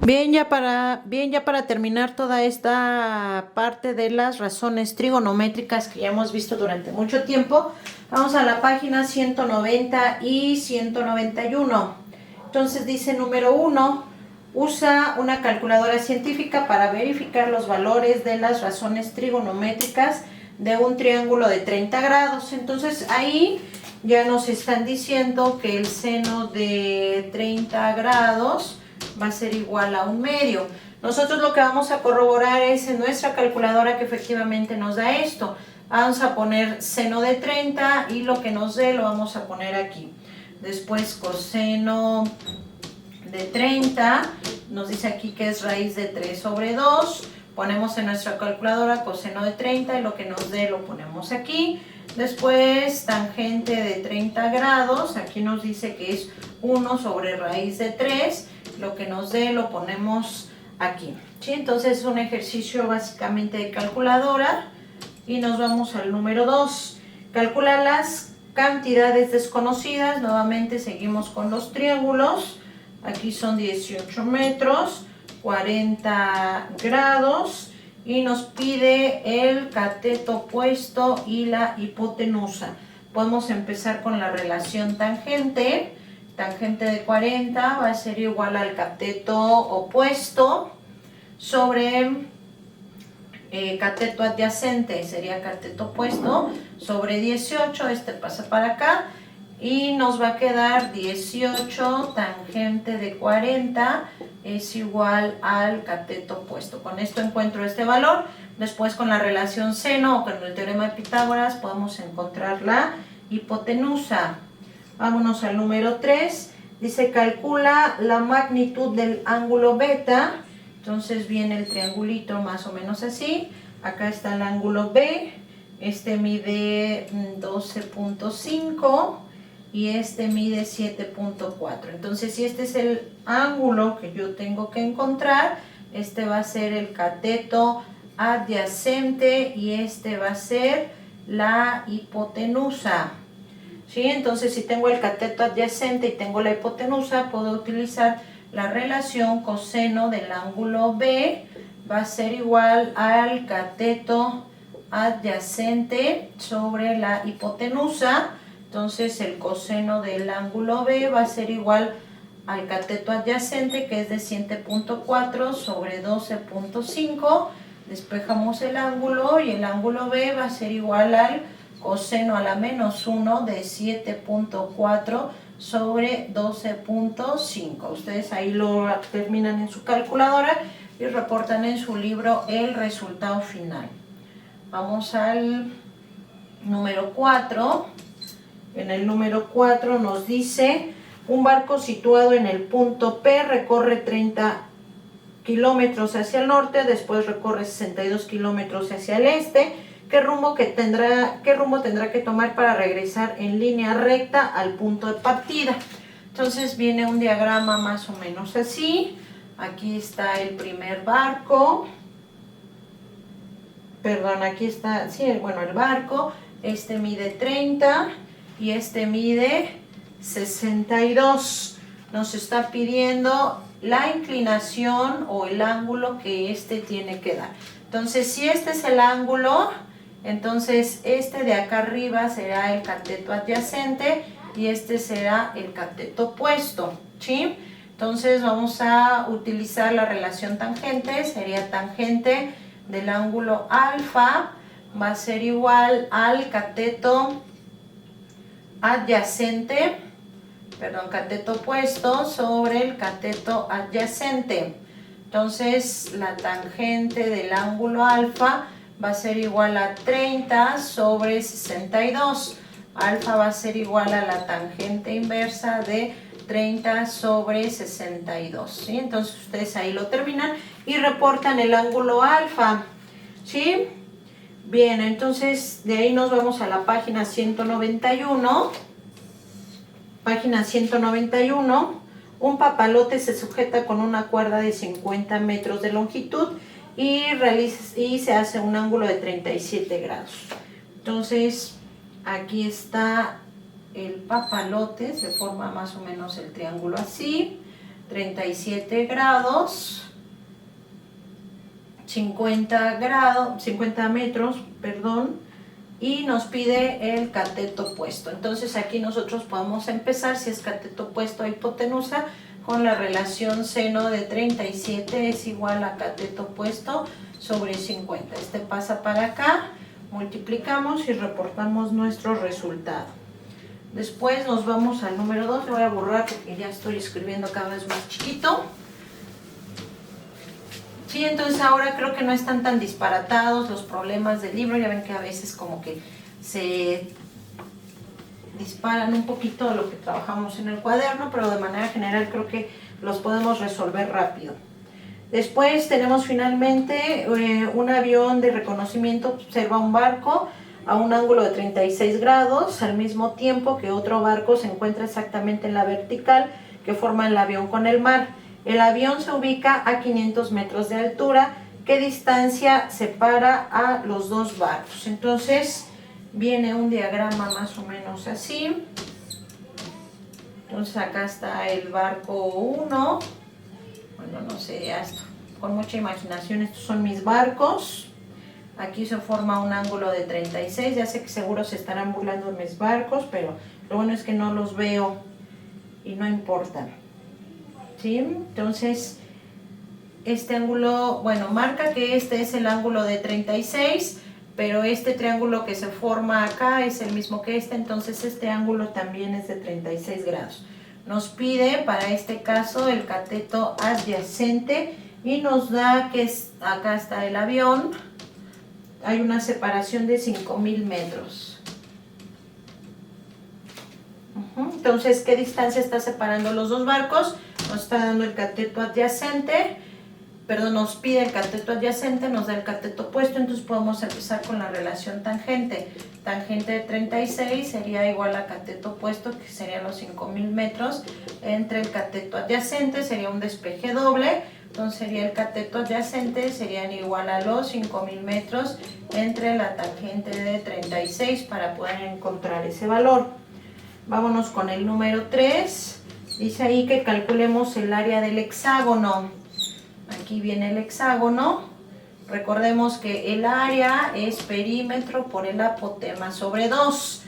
Bien, ya para terminar toda esta parte de las razones trigonométricas que ya hemos visto durante mucho tiempo, vamos a la página 190 y 191. Entonces dice número 1, usa una calculadora científica para verificar los valores de las razones trigonométricas de un triángulo de 30 grados. Entonces ahí ya nos están diciendo que el seno de 30 grados va a ser igual a 1/2. Nosotros lo que vamos a corroborar es en nuestra calculadora que efectivamente nos da esto. Vamos a poner seno de 30 y lo que nos dé lo vamos a poner aquí. Después coseno de 30, nos dice aquí que es raíz de 3 sobre 2. Ponemos en nuestra calculadora coseno de 30 y lo que nos dé lo ponemos aquí. Después tangente de 30 grados, aquí nos dice que es 1 sobre raíz de 3, lo que nos dé lo ponemos aquí, ¿sí? Entonces es un ejercicio básicamente de calculadora y nos vamos al número 2. Calcula las cantidades desconocidas, nuevamente seguimos con los triángulos, aquí son 18 metros, 40 grados, y nos pide el cateto opuesto y la hipotenusa. Podemos empezar con la relación tangente. Tangente de 40 va a ser igual al cateto opuesto sobre cateto adyacente, sería cateto opuesto sobre 18, este pasa para acá y nos va a quedar 18 tangente de 40 es igual al cateto opuesto. Con esto encuentro este valor. Después con la relación seno o con el teorema de Pitágoras podemos encontrar la hipotenusa. Vámonos al número 3. Dice calcula la magnitud del ángulo beta. Entonces viene el triangulito más o menos así. Acá está el ángulo B. Este mide 12.5 y este mide 7.4. Entonces si este es el ángulo que yo tengo que encontrar, este va a ser el cateto adyacente y este va a ser la hipotenusa. ¿Sí? Entonces si tengo el cateto adyacente y tengo la hipotenusa, puedo utilizar la relación coseno del ángulo B, va a ser igual al cateto adyacente sobre la hipotenusa. Entonces el coseno del ángulo B va a ser igual al cateto adyacente, que es de 7.4 sobre 12.5. Despejamos el ángulo y el ángulo B va a ser igual al coseno a la menos 1 de 7.4 sobre 12.5. Ustedes ahí lo terminan en su calculadora y reportan en su libro el resultado final. Vamos al número 4. En el número 4 nos dice, un barco situado en el punto P recorre 30 kilómetros hacia el norte, después recorre 62 kilómetros hacia el este. ¿Qué rumbo tendrá que tomar para regresar en línea recta al punto de partida? Entonces viene un diagrama más o menos así. Aquí está el primer barco. Perdón, aquí está, sí, bueno, el barco. Este mide 30 y este mide 62. Nos está pidiendo la inclinación o el ángulo que este tiene que dar. Entonces, si este es el ángulo, entonces este de acá arriba será el cateto adyacente y este será el cateto opuesto, ¿sí? Entonces vamos a utilizar la relación tangente, sería tangente del ángulo alfa, va a ser igual al cateto adyacente, cateto opuesto sobre el cateto adyacente. Entonces la tangente del ángulo alfa va a ser igual a 30 sobre 62. Alfa va a ser igual a la tangente inversa de 30 sobre 62. ¿Sí? Entonces ustedes ahí lo terminan y reportan el ángulo alfa. ¿Sí? Bien, entonces de ahí nos vamos a la página 191. Página 191. Un papalote se sujeta con una cuerda de 50 metros de longitud y se hace un ángulo de 37 grados. Entonces aquí está el papalote, se forma más o menos el triángulo así. 37 grados, 50 metros, perdón, y nos pide el cateto opuesto. Entonces aquí nosotros podemos empezar, si es cateto opuesto a hipotenusa, con la relación seno de 37 es igual a cateto opuesto sobre 50. Este pasa para acá, multiplicamos y reportamos nuestro resultado. Después nos vamos al número 2, lo voy a borrar porque ya estoy escribiendo cada vez más chiquito. Sí, entonces ahora creo que no están tan disparatados los problemas del libro, ya ven que a veces como que se disparan un poquito lo que trabajamos en el cuaderno, pero de manera general creo que los podemos resolver rápido. Después tenemos finalmente un avión de reconocimiento observa un barco a un ángulo de 36 grados, al mismo tiempo que otro barco se encuentra exactamente en la vertical que forma el avión con el mar. El avión se ubica a 500 metros de altura. ¿Qué distancia separa a los dos barcos? Entonces viene un diagrama más o menos así. Entonces acá está el barco 1. Bueno, no sé, esto, con mucha imaginación, estos son mis barcos. Aquí se forma un ángulo de 36. Ya sé que seguro se estarán burlando de mis barcos, pero lo bueno es que no los veo y no importa. ¿Sí? Entonces, este ángulo, bueno, marca que este es el ángulo de 36, pero este triángulo que se forma acá es el mismo que este, entonces este ángulo también es de 36 grados. Nos pide para este caso el cateto adyacente y nos da que acá está el avión, hay una separación de 5000 metros. Entonces, ¿qué distancia está separando los dos barcos? Nos está dando el cateto adyacente, perdón, nos pide el cateto adyacente, nos da el cateto opuesto, entonces podemos empezar con la relación tangente. Tangente de 36 sería igual a cateto opuesto, que serían los 5000 metros, entre el cateto adyacente, sería un despeje doble, entonces sería el cateto adyacente, serían igual a los 5000 metros entre la tangente de 36 para poder encontrar ese valor. Vámonos con el número 3. Dice ahí que calculemos el área del hexágono. Aquí viene el hexágono. Recordemos que el área es perímetro por el apotema sobre 2.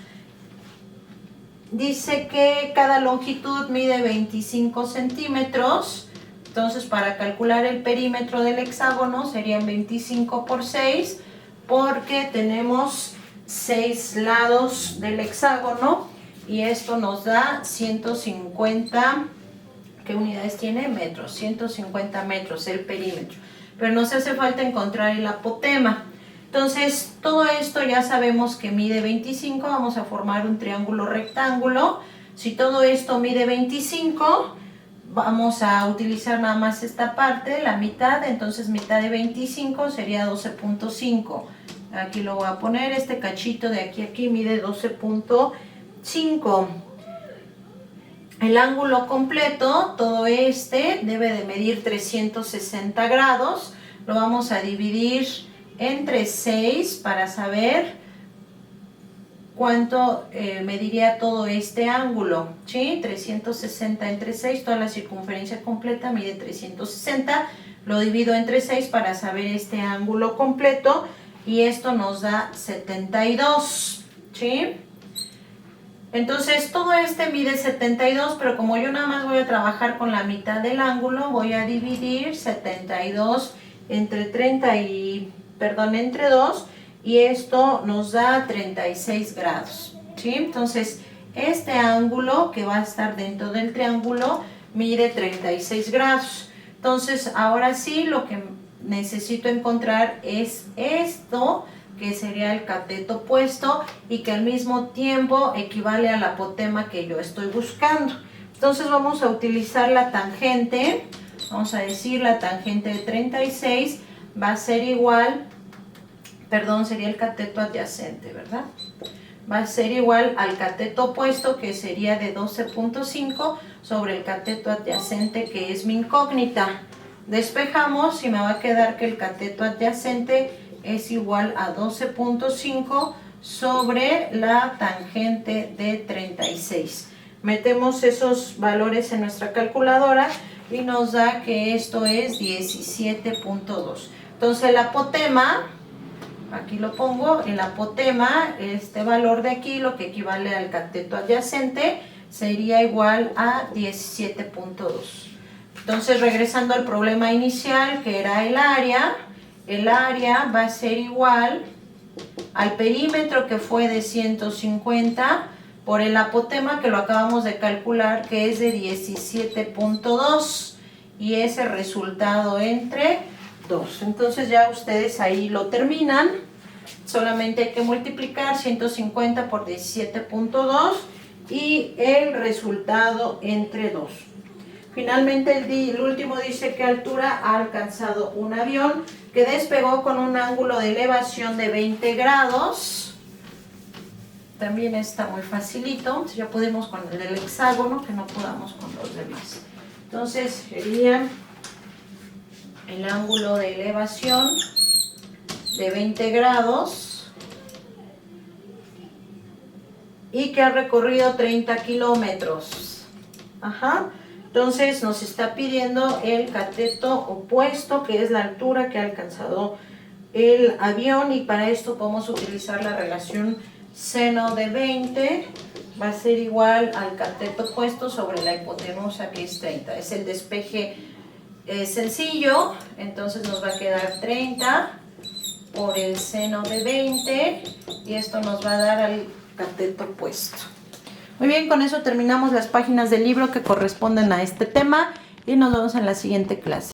Dice que cada longitud mide 25 centímetros. Entonces, para calcular el perímetro del hexágono serían 25 por 6, porque tenemos 6 lados del hexágono. Y esto nos da 150, ¿qué unidades tiene? Metros, 150 metros el perímetro. Pero nos hace falta encontrar el apotema. Entonces, todo esto ya sabemos que mide 25, vamos a formar un triángulo rectángulo. Si todo esto mide 25, vamos a utilizar nada más esta parte, la mitad, entonces mitad de 25 sería 12.5. Aquí lo voy a poner, este cachito de aquí a aquí mide 12.5. El ángulo completo, todo este, debe de medir 360 grados. Lo vamos a dividir entre 6 para saber cuánto mediría todo este ángulo, ¿sí? 360 entre 6, toda la circunferencia completa mide 360. Lo divido entre 6 para saber este ángulo completo y esto nos da 72, ¿sí? Entonces todo este mide 72, pero como yo nada más voy a trabajar con la mitad del ángulo, voy a dividir 72 entre 2 y esto nos da 36 grados, ¿sí? Entonces este ángulo que va a estar dentro del triángulo mide 36 grados. Entonces ahora sí lo que necesito encontrar es esto, que sería el cateto opuesto y que al mismo tiempo equivale al apotema que yo estoy buscando. Entonces vamos a utilizar la tangente, vamos a decir la tangente de 36 va a ser igual, perdón, sería el cateto adyacente, ¿verdad? Va a ser igual al cateto opuesto, que sería de 12.5 sobre el cateto adyacente, que es mi incógnita. Despejamos y me va a quedar que el cateto adyacente es igual a 12.5 sobre la tangente de 36. Metemos esos valores en nuestra calculadora y nos da que esto es 17.2. Entonces el apotema, aquí lo pongo, el apotema, este valor de aquí, lo que equivale al cateto adyacente, sería igual a 17.2. Entonces, regresando al problema inicial, que era el área va a ser igual al perímetro, que fue de 150, por el apotema, que lo acabamos de calcular, que es de 17.2, y ese resultado entre 2. Entonces ya ustedes ahí lo terminan. Solamente hay que multiplicar 150 por 17.2 y el resultado entre 2. Finalmente el último dice qué altura ha alcanzado un avión que despegó con un ángulo de elevación de 20 grados. También está muy facilito. Ya podemos con el del hexágono, que no podamos con los demás. Entonces sería el ángulo de elevación de 20 grados y que ha recorrido 30 kilómetros. Entonces nos está pidiendo el cateto opuesto, que es la altura que ha alcanzado el avión, y para esto podemos utilizar la relación seno de 20, va a ser igual al cateto opuesto sobre la hipotenusa, que es 30. Es el despeje sencillo, entonces nos va a quedar 30 por el seno de 20, y esto nos va a dar al cateto opuesto. Muy bien, con eso terminamos las páginas del libro que corresponden a este tema y nos vemos en la siguiente clase.